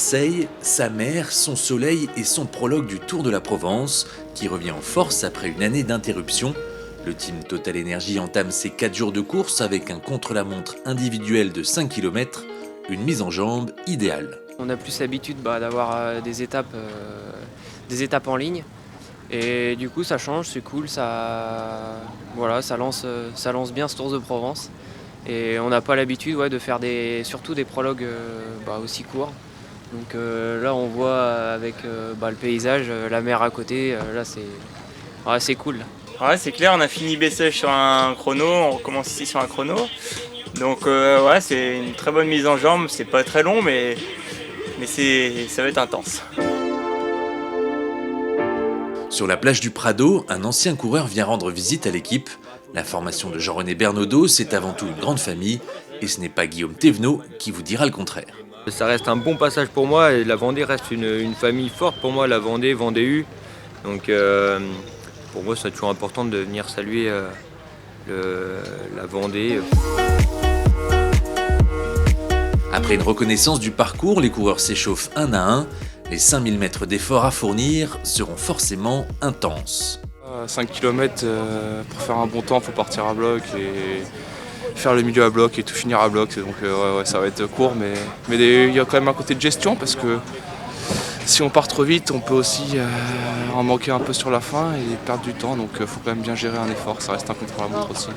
Marseille, sa mère, son soleil et son prologue du Tour de la Provence, qui revient en force après une année d'interruption. Le team Total Energy entame ses 4 jours de course avec un contre-la-montre individuel de 5 km, une mise en jambe idéale. On a plus l'habitude d'avoir des étapes en ligne. Et du coup ça change, c'est cool, ça lance bien ce Tour de Provence. Et on n'a pas l'habitude de faire surtout des prologues aussi courts. Donc là on voit avec le paysage, la mer à côté, là c'est cool. Ouais, c'est clair, on a fini Bessèges sur un chrono, on recommence ici sur un chrono. Donc c'est une très bonne mise en jambe, c'est pas très long mais ça va être intense. Sur la plage du Prado, un ancien coureur vient rendre visite à l'équipe. La formation de Jean-René Bernaudot, c'est avant tout une grande famille, et ce n'est pas Guillaume Thévenot qui vous dira le contraire. Ça reste un bon passage pour moi, et la Vendée reste une famille forte pour moi, la Vendée, Vendée-U. Donc pour moi, c'est toujours important de venir saluer la Vendée. Après une reconnaissance du parcours, les coureurs s'échauffent un à un. Les 5000 mètres d'efforts à fournir seront forcément intenses. 5 km, pour faire un bon temps, il faut partir à bloc et faire le milieu à bloc et tout finir à bloc. Donc ça va être court, mais il y a quand même un côté de gestion parce que si on part trop vite, on peut aussi en manquer un peu sur la fin et perdre du temps. Donc il faut quand même bien gérer un effort, ça reste un contre-la-montre aussi.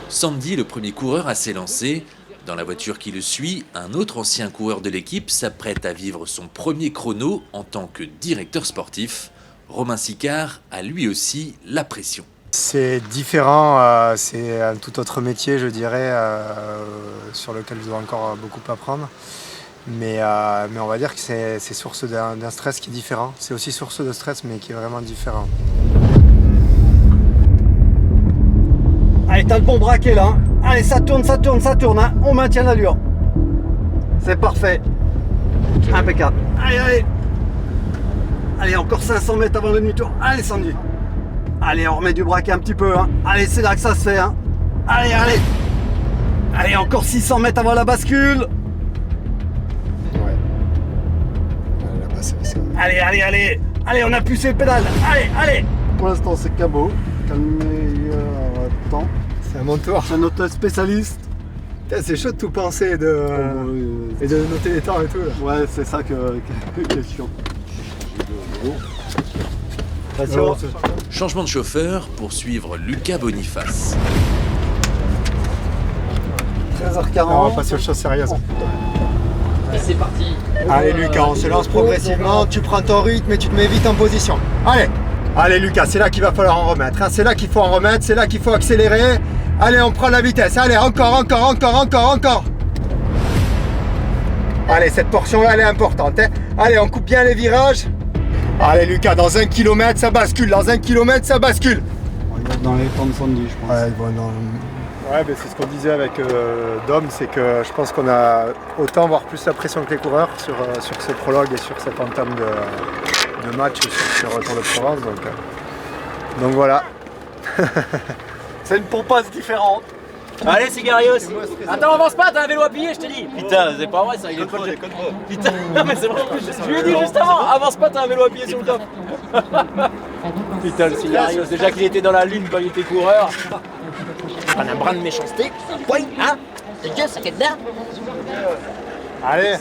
Samedi, le premier coureur à s'élancer. Dans la voiture qui le suit, un autre ancien coureur de l'équipe s'apprête à vivre son premier chrono en tant que directeur sportif. Romain Sicard a lui aussi la pression. C'est différent, c'est un tout autre métier, je dirais, sur lequel je dois encore beaucoup apprendre. Mais on va dire que c'est source d'un stress qui est différent. C'est aussi source de stress, mais qui est vraiment différent. Allez, t'as le bon braquet là. Allez, ça tourne, hein. On maintient l'allure. C'est parfait. Impeccable. Allez. Allez, encore 500 mètres avant le demi-tour. Allez, Sandy. Allez, on remet du braquet un petit peu. Hein. Allez, c'est là que ça se fait. Hein. Allez. Allez, encore 600 mètres avant la bascule. Ouais. Là-bas, c'est ça. Allez. Allez, on appuie sur les pédales. Allez. Pour l'instant, c'est cabot. Calmez temps. C'est à mon tour. C'est notre spécialiste. C'est chaud de tout penser et de noter les temps et tout. Là. Ouais, c'est ça que question. Changement de chauffeur pour suivre Lucas Boniface. 13h40. On va passer aux choses sérieuses. Et c'est parti. Allez Lucas, on se lance progressivement. Tu prends ton rythme et tu te mets vite en position. Allez Lucas, c'est là qu'il va falloir en remettre. Hein. C'est là qu'il faut en remettre, c'est là qu'il faut accélérer. Allez, on prend la vitesse. Allez, encore. Allez, cette portion-là, elle est importante. Hein. Allez, on coupe bien les virages. Allez Lucas, dans 1 km, ça bascule. On va dans les temps de Sandy, je pense. Ouais, mais c'est ce qu'on disait avec Dom, c'est que je pense qu'on a autant, voire plus la pression que les coureurs sur ce prologue et sur cette entame de match sur le Tour de Provence. Donc voilà. C'est une pompasse différente. Allez Cigarios. Attends, avance pas, t'as un vélo à plier, je te dis. Putain, c'est pas vrai ça, il est pas. Putain, non mais c'est vrai, je lui ai dit juste avant, avance pas, t'as un vélo à plier sur le top. Putain, le Cigarios, déjà qu'il était dans la lune quand il était coureur. Prends un brin de méchanceté. Oui, hein. C'est Dieu, ça qu'est dedans. Allez.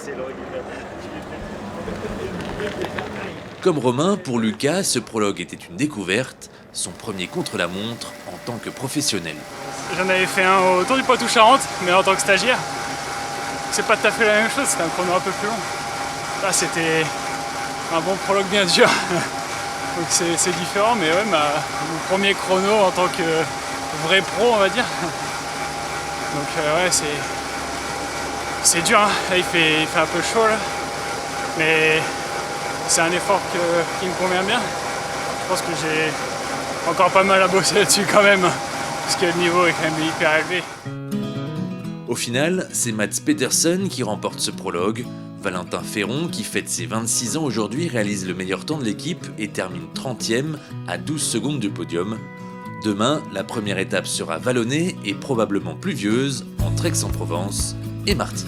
Comme Romain, pour Lucas, ce prologue était une découverte, son premier contre-la-montre en tant que professionnel. J'en avais fait un au Tour du Poitou-Charentes, mais en tant que stagiaire. C'est pas tout à fait la même chose, c'était un chrono un peu plus long. Là, c'était un bon prologue bien dur. Donc c'est différent, mais ouais, mon premier chrono en tant que vrai pro, on va dire. Donc ouais, c'est dur, hein. Là, il fait un peu chaud, là. Mais c'est un effort qui me convient bien. Je pense que j'ai encore pas mal à bosser là-dessus quand même, parce que le niveau est quand même hyper élevé. Au final, c'est Mads Pedersen qui remporte ce prologue. Valentin Ferron, qui fête ses 26 ans aujourd'hui, réalise le meilleur temps de l'équipe et termine 30e à 12 secondes du podium. Demain, la première étape sera vallonnée et probablement pluvieuse entre Aix-en-Provence et Marty.